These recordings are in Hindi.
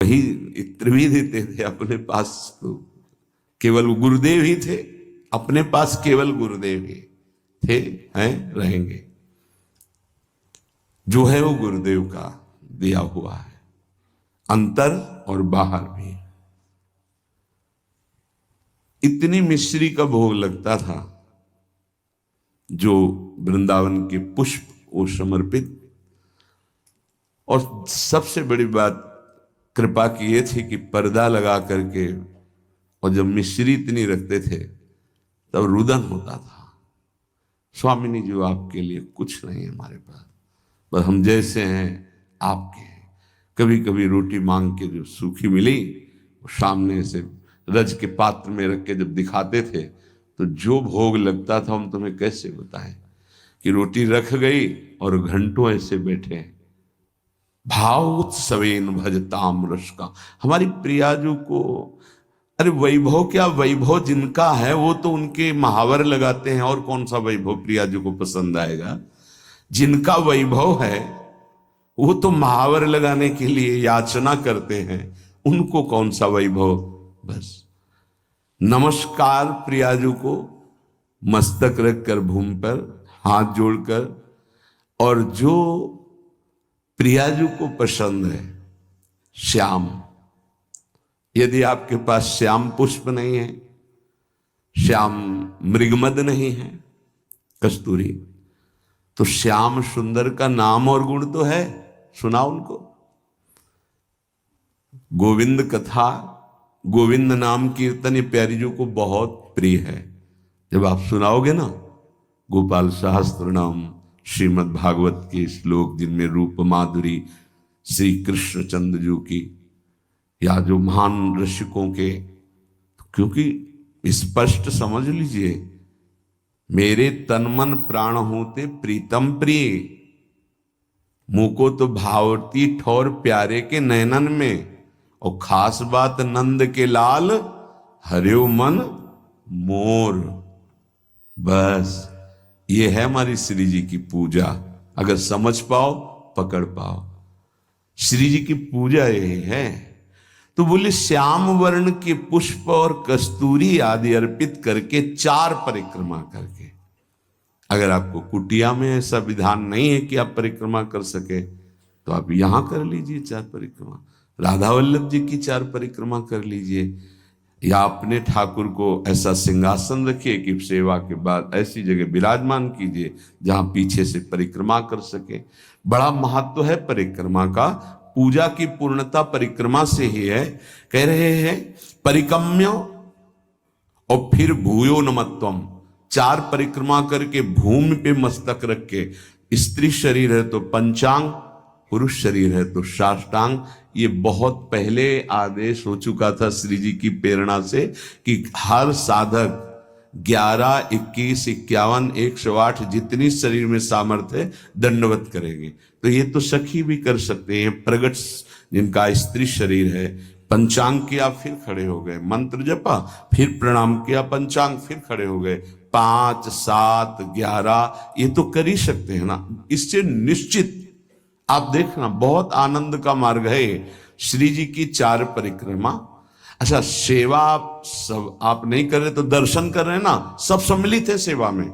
वही इत्र भी देते थे अपने पास, तो केवल गुरुदेव ही थे, अपने पास केवल गुरुदेव ही थे, हैं, रहेंगे। जो है वो गुरुदेव का दिया हुआ है, अंतर और बाहर भी। इतनी मिश्री का भोग लगता था, जो वृंदावन के पुष्प वो समर्पित। और सबसे बड़ी बात कृपा की ये थी कि पर्दा लगा करके, और जब मिश्री इतनी रखते थे तब रुदन होता था, स्वामिनी जी आपके लिए कुछ नहीं है हमारे पास, बस हम जैसे हैं आपके हैं। कभी कभी रोटी मांग के जो सूखी मिली, वो सामने से रज के पात्र में रख के जब दिखाते थे, तो जो भोग लगता था हम तुम्हें कैसे बताएं, कि रोटी रख गई और घंटों ऐसे बैठे हैं। भाव उत्सवेन भजताम रस का, हमारी प्रियाजू को, अरे वैभव क्या वैभव जिनका है वो तो उनके महावर लगाते हैं, और कौन सा वैभव प्रियाजू को पसंद आएगा। जिनका वैभव है वो तो महावर लगाने के लिए याचना करते हैं, उनको कौन सा वैभव। बस नमस्कार प्रियाजू को, मस्तक रखकर भूमि पर हाथ जोड़कर। और जो प्रियाजू को पसंद है श्याम, यदि आपके पास श्याम पुष्प नहीं है, श्याम मृगमद नहीं है, कस्तूरी, तो श्याम सुंदर का नाम और गुण तो है, सुनाओ उनको। गोविंद कथा, गोविंद नाम कीर्तन ये प्यारी जी को बहुत प्रिय है। जब आप सुनाओगे ना गोपाल सहस्त्र नाम, श्रीमद् भागवत के श्लोक जिनमें रूप माधुरी श्री कृष्णचंद्र जी की, या जो महान ऋषिकों के, क्योंकि स्पष्ट समझ लीजिए, मेरे तन मन प्राण होते प्रीतम प्रिय, मुको तो भावती ठौर प्यारे के नैनन में, और खास बात नंद के लाल हरियो मन मोर। बस ये है हमारी श्री जी की पूजा। अगर समझ पाओ, पकड़ पाओ, श्री जी की पूजा यही है। तो बोले श्याम वर्ण के पुष्प और कस्तूरी आदि अर्पित करके 4 परिक्रमा करके। अगर आपको कुटिया में ऐसा विधान नहीं है कि आप परिक्रमा कर सके, तो आप यहां कर लीजिए 4 परिक्रमा, राधा वल्लभ जी की 4 परिक्रमा कर लीजिए, या अपने ठाकुर को ऐसा सिंहासन रखिए कि सेवा के बाद ऐसी जगह विराजमान कीजिए जहां पीछे से परिक्रमा कर सके। बड़ा महत्व है परिक्रमा का, पूजा की पूर्णता परिक्रमा से ही है। कह रहे हैं परिक्रम्य और फिर भूयो नमत्वम, 4 परिक्रमा करके भूमि पे मस्तक रख के, स्त्री शरीर है तो पंचांग, पुरुष शरीर है तो साष्टांग। ये बहुत पहले आदेश हो चुका था श्री जी की प्रेरणा से कि हर साधक 11, 21, 51, 108 जितनी शरीर में सामर्थ्य है दंडवत करेंगे। तो ये तो सखी भी कर सकते हैं, प्रगट जिनका स्त्री शरीर है, पंचांग किया फिर खड़े हो गए, मंत्र जपा फिर प्रणाम किया, पंचांग फिर खड़े हो गए, 5, 7, 11 ये तो कर ही सकते हैं ना। इससे निश्चित आप देखना बहुत आनंद का मार्ग है श्री जी की 4 परिक्रमा। अच्छा, सेवा सब आप नहीं कर रहे तो दर्शन कर रहे हैं ना, सब सम्मिलित है सेवा में।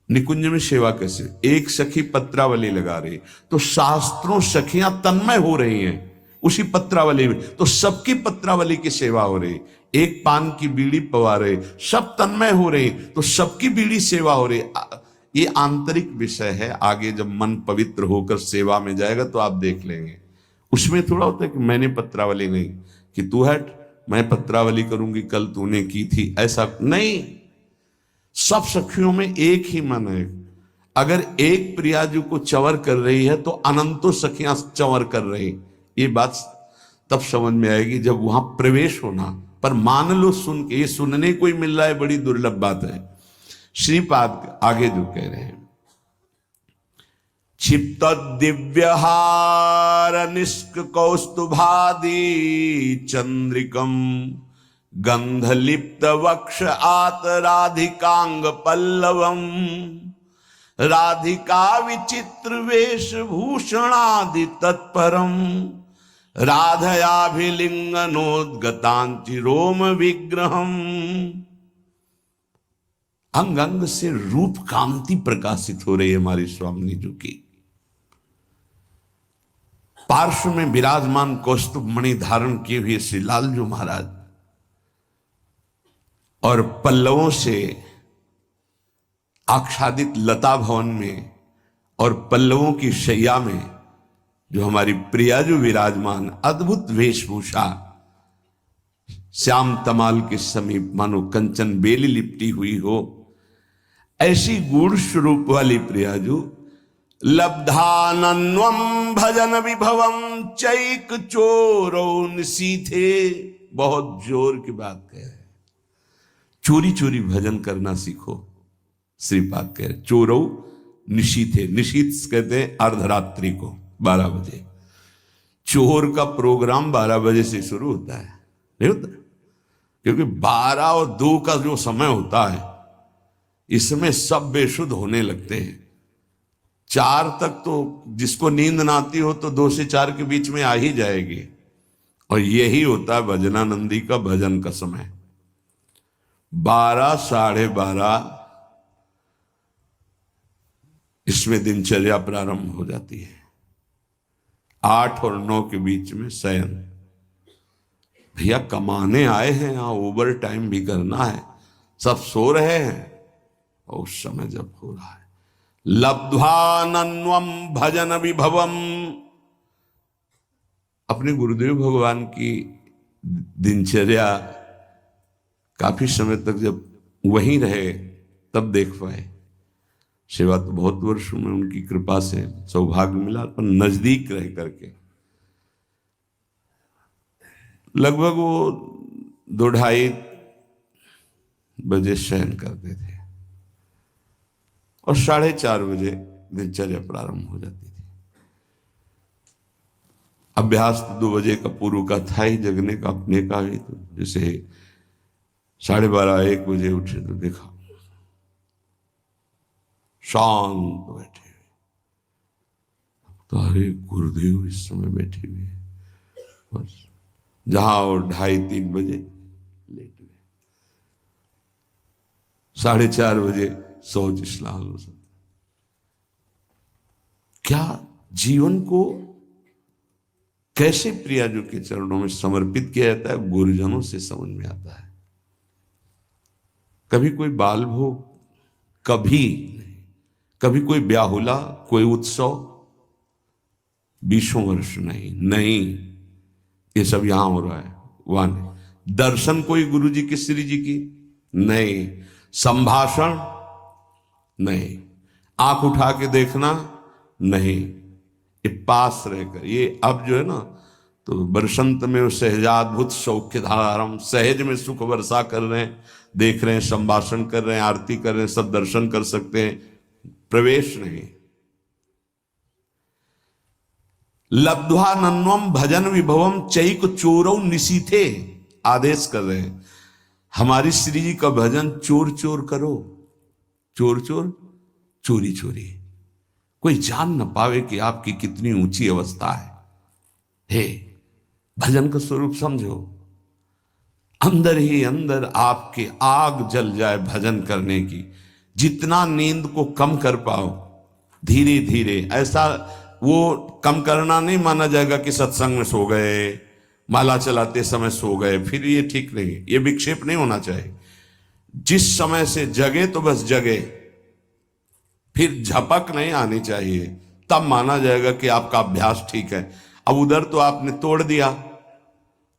निकुंज में सेवा कैसे, एक सखी पत्रावली लगा रही, तो शास्त्रों सखियां तन्मय हो रही हैं उसी पत्रावली में, तो सबकी पत्रावली की सेवा हो रही। एक पान की बीड़ी पवा रहे, सब तन्मय हो रही, तो सबकी बीड़ी सेवा हो रही। ये आंतरिक विषय है, आगे जब मन पवित्र होकर सेवा में जाएगा तो आप देख लेंगे। उसमें थोड़ा होता है कि मैंने पत्रावली नहीं, कि तू हट मैं पत्रावली करूंगी, कल तूने की थी, ऐसा नहीं। सब सखियों में एक ही मन है। अगर एक प्रियाजू को चंवर कर रही है तो अनंतों सखियां चंवर कर रही। ये बात तब समझ में आएगी जब वहां प्रवेश होना। पर मान लो सुन के, ये सुनने को ही मिल रहा है, बड़ी दुर्लभ बात है। श्रीपाद आगे जो कह रहे हैं, क्षिप्त दिव्यहार निष्क कौस्तुभादि चंद्रिकम गंधलिप्त वक्ष आत राधिकांग पल्लवम, राधिका विचित्र वेश भूषणादि तत्परम, राधयाभिलिंगनोद्गतांचि रोम विग्रहम। अंग अंग से रूप कांति प्रकाशित हो रही है हमारी स्वामी जी की। पार्श्व में विराजमान कौस्तुभ मणि धारण किए हुए श्री लालजू महाराज और पल्लवों से आच्छादित लता भवन में और पल्लवों की शैया में जो हमारी प्रियाजू विराजमान, अद्भुत वेशभूषा, श्याम तमाल के समीप मानो कंचन बेली लिपटी हुई हो, ऐसी गूढ़ स्वरूप वाली प्रियाजू लब्धानन्वम भजन विभवम चैक चोरौ निशीथे। बहुत जोर की बात कह रहे हैं, चोरी चोरी भजन करना सीखो। श्रीपाद कह रहे चोरौ निशीथे, निशीथ कहते हैं अर्धरात्रि को 12 बजे। चोर का प्रोग्राम 12 बजे से शुरू होता है, नहीं होता? क्योंकि 12 और 2 का जो समय होता है इसमें सब बेशुद्ध होने लगते हैं। 4 तक तो जिसको नींद ना आती हो तो 2 से 4 के बीच में आ ही जाएगी। और यही होता है भजनानंदी का भजन का समय। 12, 12:30 इसमें दिनचर्या प्रारंभ हो जाती है। 8 और 9 के बीच में शयन। भैया कमाने आए हैं, यहां ओवर टाइम भी करना है, सब सो रहे हैं। और उस समय जब हो रहा है लब्ध्वानन्वम भजन विभवम। अपने गुरुदेव भगवान की दिनचर्या काफी समय तक जब वहीं रहे तब देख पाए। सेवा तो बहुत वर्षों में उनकी कृपा से सौभाग्य मिला, पर नजदीक रह करके लगभग वो 2-2:30 बजे शयन करते थे और 4:30 बजे दिनचर्या प्रारंभ हो जाती थी। अभ्यास तो 2 बजे का पूर्व का था ही, जगने का अपने का भी। तो जैसे 12:30 1 बजे उठे तो देखा शांत बैठे हुए। तो अरे गुरुदेव इस समय बैठे हुए, बस जहां और 2:30-3 बजे लेट गए। 4:30 बजे सोच स्नान हो सकता। क्या जीवन को कैसे प्रियाजू के चरणों में समर्पित किया जाता है, गुरुजनों से समझ में आता है। कभी कोई बाल भोग, कभी नहीं, कभी कोई ब्याहुला, कोई उत्सव, 20 वर्ष नहीं, ये सब यहां हो रहा है, वहां नहीं। दर्शन कोई गुरु जी की, श्री जी की नहीं, संभाषण नहीं, आंख उठा के देखना नहीं, ये पास रहकर। ये अब जो है ना, तो बरसंत में सहजाद्भुत सौख्य धारम, सहज में सुख वर्षा कर रहे हैं, देख रहे हैं, संभाषण कर रहे हैं, आरती कर रहे हैं, सब दर्शन कर सकते हैं, प्रवेश नहीं। लब्ध्वानन्वम भजन विभवम चैक चोरौ निशीथे, आदेश कर रहे हैं हमारी श्री जी का भजन चोर चोर करो। चोर चोर, चोरी चोरी, कोई जान न पावे कि आपकी कितनी ऊंची अवस्था है। हे, भजन का स्वरूप समझो। अंदर ही अंदर आपके आग जल जाए भजन करने की। जितना नींद को कम कर पाओ धीरे धीरे, ऐसा वो कम करना नहीं माना जाएगा कि सत्संग में सो गए, माला चलाते समय सो गए, फिर ये ठीक नहीं, ये विक्षेप नहीं होना चाहिए। जिस समय से जगे तो बस जगे, फिर झपक नहीं आनी चाहिए, तब माना जाएगा कि आपका अभ्यास ठीक है। अब उधर तो आपने तोड़ दिया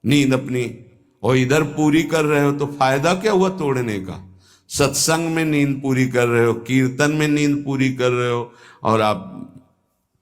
नींद अपनी, और इधर पूरी कर रहे हो, तो फायदा क्या हुआ तोड़ने का? सत्संग में नींद पूरी कर रहे हो, कीर्तन में नींद पूरी कर रहे हो, और आप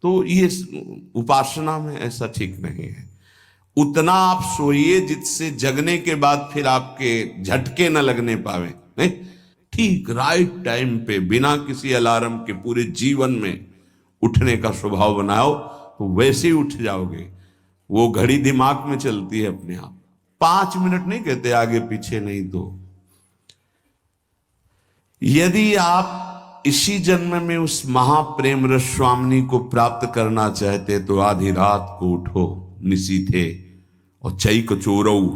तो ये उपासना में ऐसा ठीक नहीं है। उतना आप सोइए जिससे जगने के बाद फिर आपके झटके न लगने पावे। नहीं, ठीक राइट टाइम पे बिना किसी अलार्म के पूरे जीवन में उठने का स्वभाव बनाओ, तो वैसे ही उठ जाओगे। वो घड़ी दिमाग में चलती है अपने आप, 5 मिनट नहीं कहते आगे पीछे नहीं। तो यदि आप इसी जन्म में उस महाप्रेम रस स्वामिनी को प्राप्त करना चाहते तो आधी रात को उठो, निसी थे और चैक चोरऊ,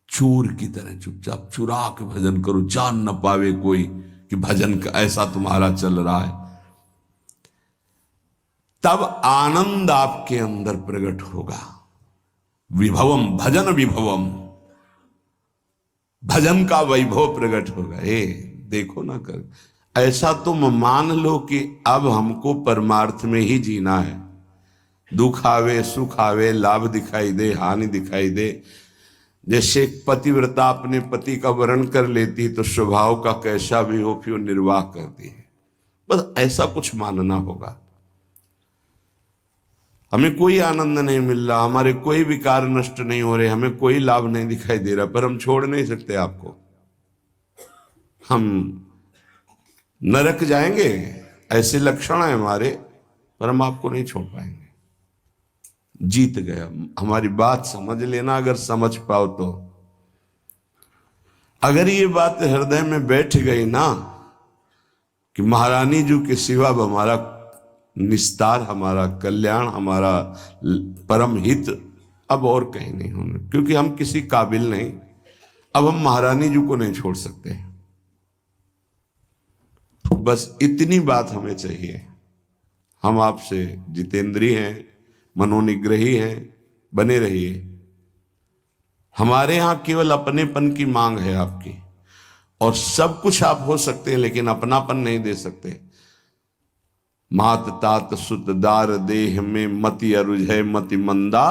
चोर की तरह चुपचाप चुरा के भजन करो, जान न पावे कोई कि भजन का ऐसा तुम्हारा चल रहा है। तब आनंद आपके अंदर प्रकट होगा। विभवम, भजन विभवम, भजन का वैभव प्रकट होगा। देखो ना कर, ऐसा तुम मान लो कि अब हमको परमार्थ में ही जीना है। दुख आवे सुख आवे, लाभ दिखाई दे हानि दिखाई दे, जैसे एक पतिव्रता अपने पति का वर्ण कर लेती तो स्वभाव का कैसा भी हो फिर निर्वाह करती है। बस ऐसा कुछ मानना होगा। हमें कोई आनंद नहीं मिल रहा, हमारे कोई विकार नष्ट नहीं हो रहे, हमें कोई लाभ नहीं दिखाई दे रहा, पर हम छोड़ नहीं सकते आपको। हम नरक जाएंगे ऐसे लक्षण है हमारे, पर हम आपको नहीं छोड़ पाएंगे। जीत गया। हमारी बात समझ लेना, अगर समझ पाओ तो। अगर ये बात हृदय में बैठ गई ना कि महारानी जी के सिवा हमारा निस्तार, हमारा कल्याण, हमारा परम हित अब और कहीं नहीं होना, क्योंकि हम किसी काबिल नहीं, अब हम महारानी जी को नहीं छोड़ सकते। बस इतनी बात हमें चाहिए। हम आपसे जितेंद्री हैं, मनोनिग्रही हैं, बने रहिए। हमारे यहां केवल अपनेपन की मांग है आपकी, और सब कुछ आप हो सकते हैं लेकिन अपनापन नहीं दे सकते। मात तात सुत दार देह में मति अरुझ है मति मंदा,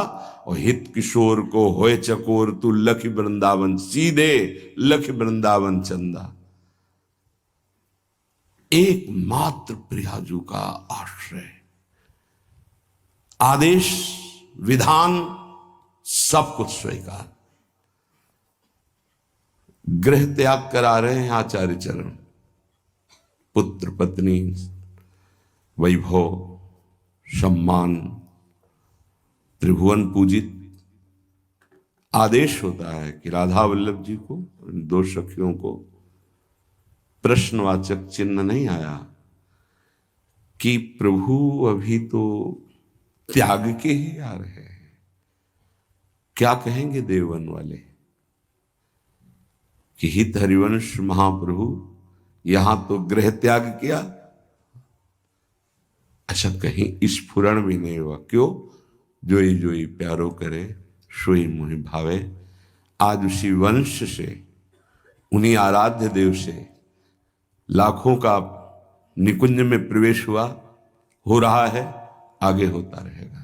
और हित किशोर को होए चकोर तू लख वृंदावन, सीधे लख वृंदावन चंदा। एकमात्र प्रियाजू का आश्रय, आदेश विधान सब कुछ स्वीकार। गृह त्याग करा रहे हैं आचार्य चरण, पुत्र पत्नी वैभव सम्मान त्रिभुवन पूजित। आदेश होता है कि राधा वल्लभ जी को, दो सखियों को प्रश्नवाचक चिन्ह नहीं आया कि प्रभु अभी तो त्याग के ही आ रहे हैं, क्या कहेंगे देववन वाले कि हित हरिवंश महाप्रभु यहां तो गृह त्याग किया। अच्छा, कहीं स्फुरण भी नहीं हुआ। क्यों? जोई प्यारो करे सोई मोहि भावे। आज उसी वंश से, उन्हीं आराध्य देव से लाखों का निकुंज में प्रवेश हुआ, हो रहा है, आगे होता रहेगा।